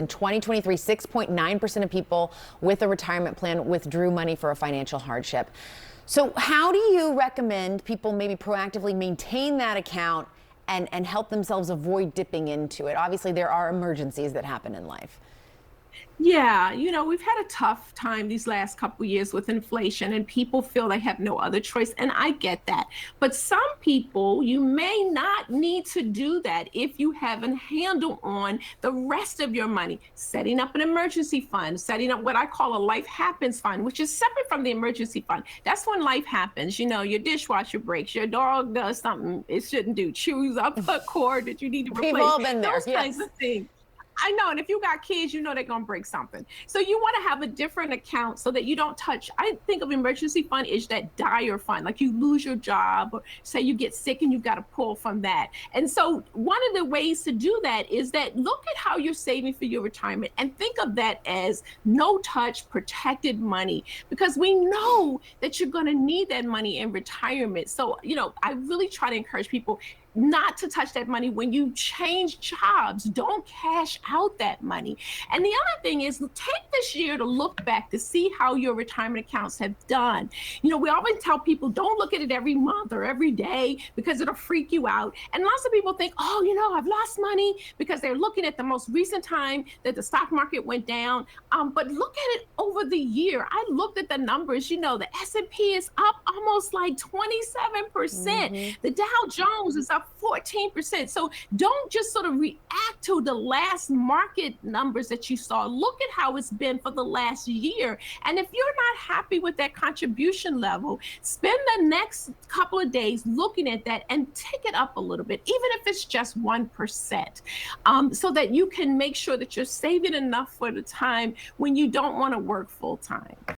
In 2023, 6.9% of people with a retirement plan withdrew money for a financial hardship. So how do you recommend people maybe proactively maintain that account and help themselves avoid dipping into it? Obviously, there are emergencies that happen in life. Yeah, we've had a tough time these last couple years with inflation, and people feel they have no other choice. And I get that. But some people, you may not need to do that if you have a handle on the rest of your money. Setting up an emergency fund, setting up what I call a life happens fund, which is separate from the emergency fund. That's when life happens. Your dishwasher breaks, your dog does something it shouldn't do, chews up a cord that you need to We've replace, all been there, those yes. kinds of things. I know. And if you got kids, they're going to break something. So you want to have a different account so that you don't touch. I think of emergency fund is that dire fund, like you lose your job or say you get sick and you've got to pull from that. And so one of the ways to do that is that look at how you're saving for your retirement and think of that as no touch protected money, because we know that you're going to need that money in retirement. So, I really try to encourage people not to touch that money when you change jobs. Don't cash out that money. And the other thing is take this year to look back to see how your retirement accounts have done. We always tell people don't look at it every month or every day because it'll freak you out. And lots of people think, oh, I've lost money because they're looking at the most recent time that the stock market went down. But look at it over the year. I looked at the numbers. The S&P is up almost like 27%. The Dow Jones is up 14%. So don't just sort of react to the last market numbers that you saw. Look at how it's been for the last year. And if you're not happy with that contribution level, spend the next couple of days looking at that and take it up a little bit, even if it's just 1%, so that you can make sure that you're saving enough for the time when you don't want to work full time.